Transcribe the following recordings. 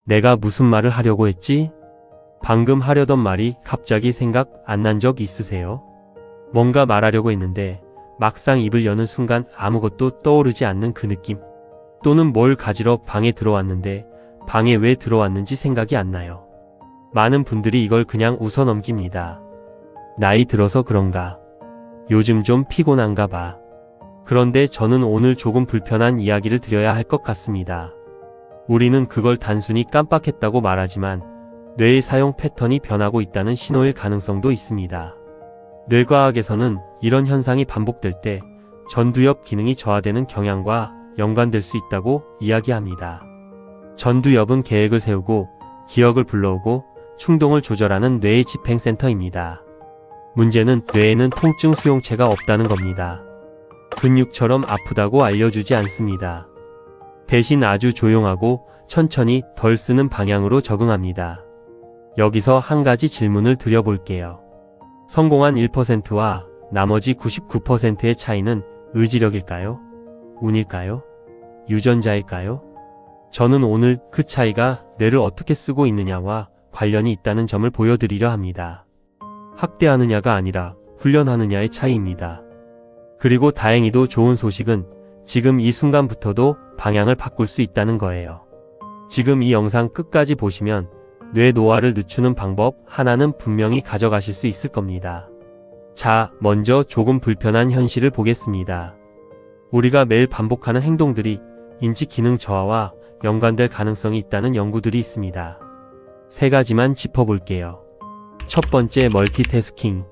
내가 무슨 말을 하려고 했지? 방금 하려던 말이 갑자기 생각 안 난 적 있으세요? 뭔가 말하려고 했는데 막상 입을 여는 순간 아무것도 떠오르지 않는 그 느낌. 또는 뭘 가지러 방에 들어왔는데 방에 왜 들어왔는지 생각이 안 나요. 많은 분들이 이걸 그냥 웃어 넘깁니다. 나이 들어서 그런가? 요즘 좀 피곤한가 봐. 그런데 저는 오늘 조금 불편한 이야기를 드려야 할 것 같습니다. 우리는 그걸 단순히 깜빡했다고 말하지만 뇌의 사용 패턴이 변하고 있다는 신호일 가능성도 있습니다. 뇌과학에서는 이런 현상이 반복될 때 전두엽 기능이 저하되는 경향과 연관될 수 있다고 이야기합니다. 전두엽은 계획을 세우고 기억을 불러오고 충동을 조절하는 뇌의 집행센터입니다. 문제는 뇌에는 통증 수용체가 없다는 겁니다. 근육처럼 아프다고 알려주지 않습니다. 대신 아주 조용하고 천천히 덜 쓰는 방향으로 적응합니다. 여기서 한 가지 질문을 드려볼게요. 성공한 1%와 나머지 99%의 차이는 의지력일까요? 운일까요? 유전자일까요? 저는 오늘 그 차이가 뇌를 어떻게 쓰고 있느냐와 관련이 있다는 점을 보여드리려 합니다. 학대하느냐가 아니라 훈련하느냐의 차이입니다. 그리고 다행히도 좋은 소식은 지금 이 순간부터도 방향을 바꿀 수 있다는 거예요. 지금 이 영상 끝까지 보시면 뇌 노화를 늦추는 방법 하나는 분명히 가져가실 수 있을 겁니다. 자, 먼저 조금 불편한 현실을 보겠습니다. 우리가 매일 반복하는 행동들이 인지 기능 저하와 연관될 가능성이 있다는 연구들이 있습니다. 세 가지만 짚어볼게요. 첫 번째, 멀티태스킹.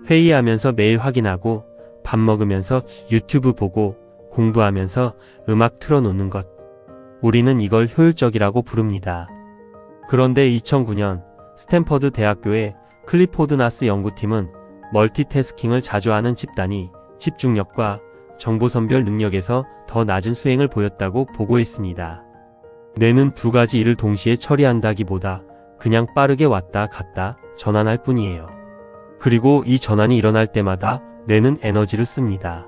회의하면서 메일 확인하고 밥 먹으면서 유튜브 보고 공부하면서 음악 틀어놓는 것. 우리는 이걸 효율적이라고 부릅니다. 그런데 2009년 스탠퍼드 대학교의 클리포드 나스 연구팀은 멀티태스킹을 자주 하는 집단이 집중력과 정보 선별 능력에서 더 낮은 수행을 보였다고 보고했습니다. 뇌는 두 가지 일을 동시에 처리한다기보다 그냥 빠르게 왔다 갔다 전환할 뿐이에요. 그리고 이 전환이 일어날 때마다 뇌는 에너지를 씁니다.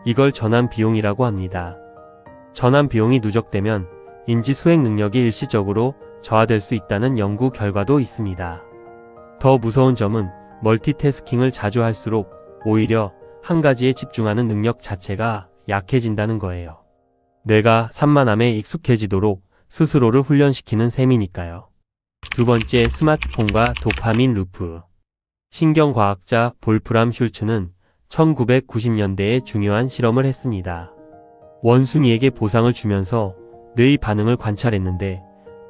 이걸 전환 비용이라고 합니다. 전환 비용이 누적되면 인지 수행 능력이 일시적으로 저하될 수 있다는 연구 결과도 있습니다. 더 무서운 점은 멀티태스킹을 자주 할수록 오히려 한 가지에 집중하는 능력 자체가 약해진다는 거예요. 뇌가 산만함에 익숙해지도록 스스로를 훈련시키는 셈이니까요. 두 번째, 스마트폰과 도파민 루프. 신경과학자 볼프람 슐츠는 1990년대에 중요한 실험을 했습니다. 원숭이에게 보상을 주면서 뇌의 반응을 관찰했는데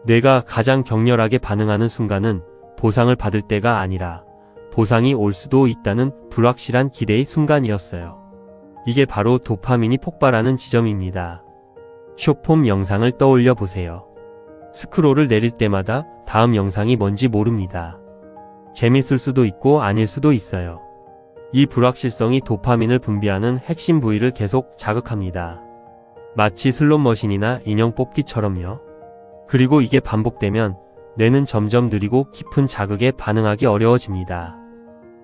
뇌가 가장 격렬하게 반응하는 순간은 보상을 받을 때가 아니라 보상이 올 수도 있다는 불확실한 기대의 순간이었어요. 이게 바로 도파민이 폭발하는 지점입니다. 숏폼 영상을 떠올려 보세요. 스크롤을 내릴 때마다 다음 영상이 뭔지 모릅니다. 재밌을 수도 있고 아닐 수도 있어요. 이 불확실성이 도파민을 분비하는 핵심 부위를 계속 자극합니다. 마치 슬롯머신이나 인형 뽑기처럼요. 그리고 이게 반복되면 뇌는 점점 느리고 깊은 자극에 반응하기 어려워집니다.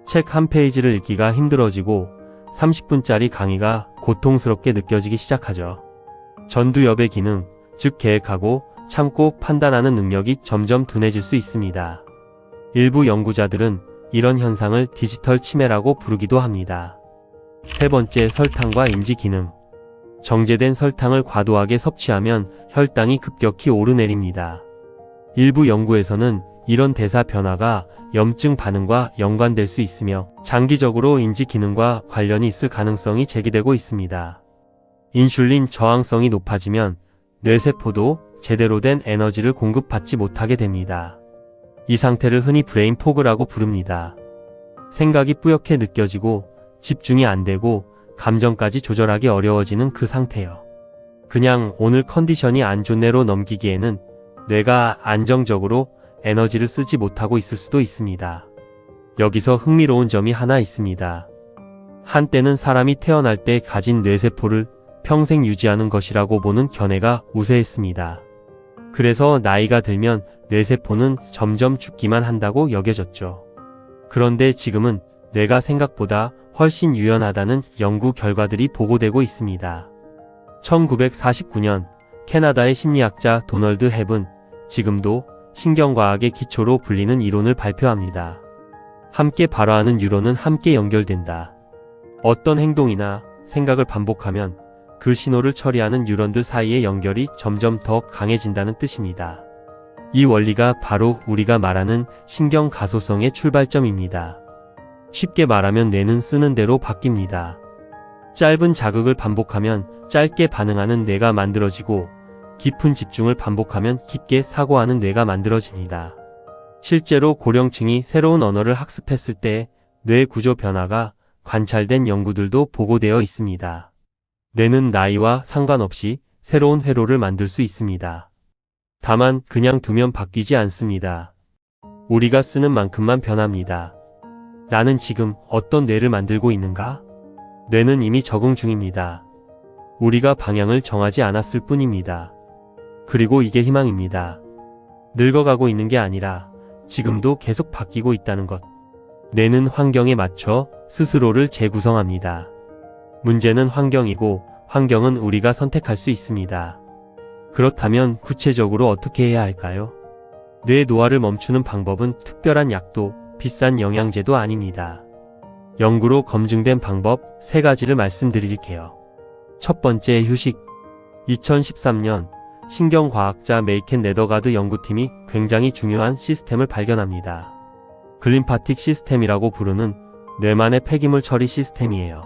책 한 페이지를 읽기가 힘들어지고 30분짜리 강의가 고통스럽게 느껴지기 시작하죠. 전두엽의 기능, 즉 계획하고 참고 판단하는 능력이 점점 둔해질 수 있습니다. 일부 연구자들은 이런 현상을 디지털 치매라고 부르기도 합니다. 세 번째, 설탕과 인지 기능. 정제된 설탕을 과도하게 섭취하면 혈당이 급격히 오르내립니다. 일부 연구에서는 이런 대사 변화가 염증 반응과 연관될 수 있으며 장기적으로 인지 기능과 관련이 있을 가능성이 제기되고 있습니다. 인슐린 저항성이 높아지면 뇌세포도 제대로 된 에너지를 공급받지 못하게 됩니다. 이 상태를 흔히 브레인 포그라고 부릅니다. 생각이 뿌옇게 느껴지고 집중이 안 되고 감정까지 조절하기 어려워지는 그 상태요. 그냥 오늘 컨디션이 안 좋네로 넘기기에는 뇌가 안정적으로 에너지를 쓰지 못하고 있을 수도 있습니다. 여기서 흥미로운 점이 하나 있습니다. 한때는 사람이 태어날 때 가진 뇌세포를 평생 유지하는 것이라고 보는 견해가 우세했습니다. 그래서 나이가 들면 뇌세포는 점점 죽기만 한다고 여겨졌죠. 그런데 지금은 뇌가 생각보다 훨씬 유연하다는 연구 결과들이 보고되고 있습니다. 1949년 캐나다의 심리학자 도널드 헵은 지금도 신경과학의 기초로 불리는 이론을 발표합니다. 함께 발화하는 뉴런은 함께 연결된다. 어떤 행동이나 생각을 반복하면 그 신호를 처리하는 뉴런들 사이의 연결이 점점 더 강해진다는 뜻입니다. 이 원리가 바로 우리가 말하는 신경 가소성의 출발점입니다. 쉽게 말하면 뇌는 쓰는 대로 바뀝니다. 짧은 자극을 반복하면 짧게 반응하는 뇌가 만들어지고 깊은 집중을 반복하면 깊게 사고하는 뇌가 만들어집니다. 실제로 고령층이 새로운 언어를 학습했을 때 뇌 구조 변화가 관찰된 연구들도 보고되어 있습니다. 뇌는 나이와 상관없이 새로운 회로를 만들 수 있습니다. 다만 그냥 두면 바뀌지 않습니다. 우리가 쓰는 만큼만 변합니다. 나는 지금 어떤 뇌를 만들고 있는가? 뇌는 이미 적응 중입니다. 우리가 방향을 정하지 않았을 뿐입니다. 그리고 이게 희망입니다. 늙어가고 있는 게 아니라 지금도 계속 바뀌고 있다는 것. 뇌는 환경에 맞춰 스스로를 재구성합니다. 문제는 환경이고 환경은 우리가 선택할 수 있습니다. 그렇다면 구체적으로 어떻게 해야 할까요? 뇌 노화를 멈추는 방법은 특별한 약도 비싼 영양제도 아닙니다. 연구로 검증된 방법 3가지를 말씀드릴게요. 첫 번째, 휴식. 2013년 신경과학자 메이켄 네더가드 연구팀이 굉장히 중요한 시스템을 발견합니다. 글림파틱 시스템이라고 부르는 뇌만의 폐기물 처리 시스템이에요.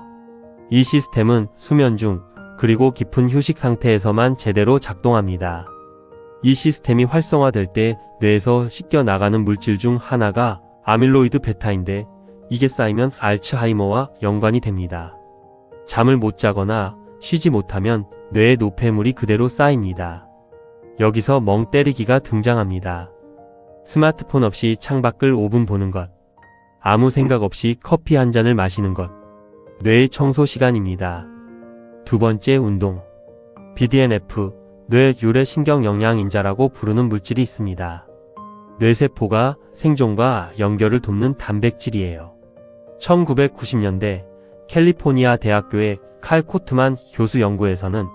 이 시스템은 수면 중 그리고 깊은 휴식 상태에서만 제대로 작동합니다. 이 시스템이 활성화될 때 뇌에서 씻겨 나가는 물질 중 하나가 아밀로이드 베타인데 이게 쌓이면 알츠하이머와 연관이 됩니다. 잠을 못 자거나 쉬지 못하면 뇌에 노폐물이 그대로 쌓입니다. 여기서 멍 때리기가 등장합니다. 스마트폰 없이 창밖을 5분 보는 것, 아무 생각 없이 커피 한 잔을 마시는 것, 뇌의 청소 시간입니다. 두 번째, 운동. BDNF, 뇌 유래 신경영양인자라고 부르는 물질이 있습니다. 뇌세포가 생존과 연결을 돕는 단백질이에요. 1990년대 캘리포니아 대학교의 칼 코트만 교수 연구에서는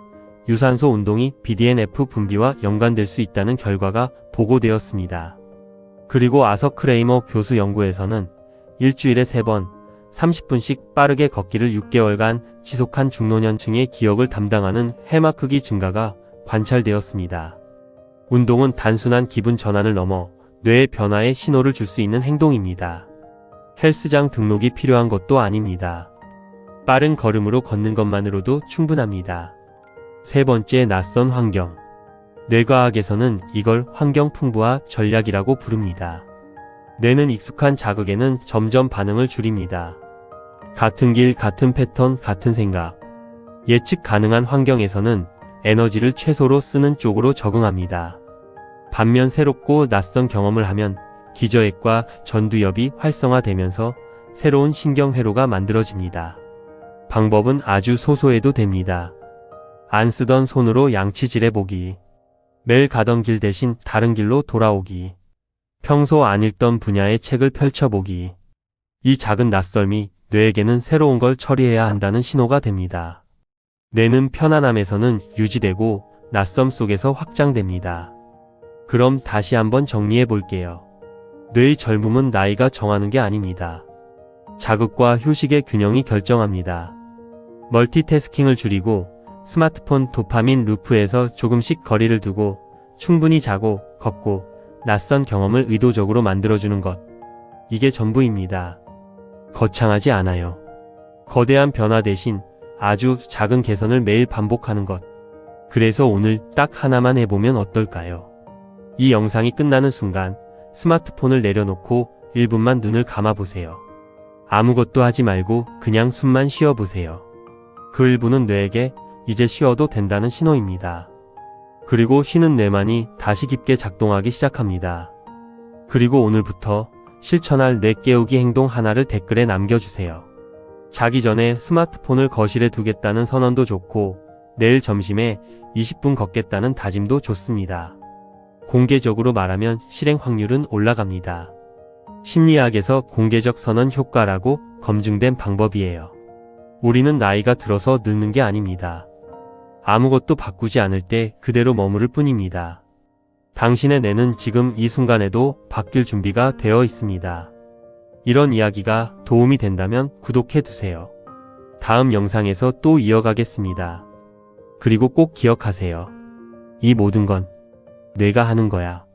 유산소 운동이 BDNF 분비와 연관될 수 있다는 결과가 보고되었습니다. 그리고 아서 크레이머 교수 연구에서는 일주일에 3번 30분씩 빠르게 걷기를 6개월간 지속한 중노년층의 기억을 담당하는 해마 크기 증가가 관찰되었습니다. 운동은 단순한 기분 전환을 넘어 뇌의 변화에 신호를 줄 수 있는 행동입니다. 헬스장 등록이 필요한 것도 아닙니다. 빠른 걸음으로 걷는 것만으로도 충분합니다. 세 번째, 낯선 환경. 뇌과학에서는 이걸 환경 풍부화 전략이라고 부릅니다. 뇌는 익숙한 자극에는 점점 반응을 줄입니다. 같은 길, 같은 패턴, 같은 생각. 예측 가능한 환경에서는 에너지를 최소로 쓰는 쪽으로 적응합니다. 반면 새롭고 낯선 경험을 하면 기저핵과 전두엽이 활성화되면서 새로운 신경회로가 만들어집니다. 방법은 아주 소소해도 됩니다. 안 쓰던 손으로 양치질해 보기. 매일 가던 길 대신 다른 길로 돌아오기. 평소 안 읽던 분야의 책을 펼쳐보기. 이 작은 낯설미, 뇌에게는 새로운 걸 처리해야 한다는 신호가 됩니다. 뇌는 편안함에서는 유지되고 낯섦 속에서 확장됩니다. 그럼 다시 한번 정리해 볼게요. 뇌의 젊음은 나이가 정하는 게 아닙니다. 자극과 휴식의 균형이 결정합니다. 멀티태스킹을 줄이고 스마트폰 도파민 루프에서 조금씩 거리를 두고 충분히 자고 걷고 낯선 경험을 의도적으로 만들어주는 것. 이게 전부입니다. 거창하지 않아요. 거대한 변화 대신 아주 작은 개선을 매일 반복하는 것. 그래서 오늘 딱 하나만 해보면 어떨까요? 이 영상이 끝나는 순간 스마트폰을 내려놓고 1분만 눈을 감아보세요. 아무것도 하지 말고 그냥 숨만 쉬어보세요. 그 1분은 뇌에게 이제 쉬어도 된다는 신호입니다. 그리고 쉬는 뇌만이 다시 깊게 작동하기 시작합니다. 그리고 오늘부터 실천할 뇌 깨우기 행동 하나를 댓글에 남겨주세요. 자기 전에 스마트폰을 거실에 두겠다는 선언도 좋고 내일 점심에 20분 걷겠다는 다짐도 좋습니다. 공개적으로 말하면 실행 확률은 올라갑니다. 심리학에서 공개적 선언 효과라고 검증된 방법이에요. 우리는 나이가 들어서 늙는 게 아닙니다. 아무것도 바꾸지 않을 때 그대로 머무를 뿐입니다. 당신의 뇌는 지금 이 순간에도 바뀔 준비가 되어 있습니다. 이런 이야기가 도움이 된다면 구독해 두세요. 다음 영상에서 또 이어가겠습니다. 그리고 꼭 기억하세요. 이 모든 건 뇌가 하는 거야.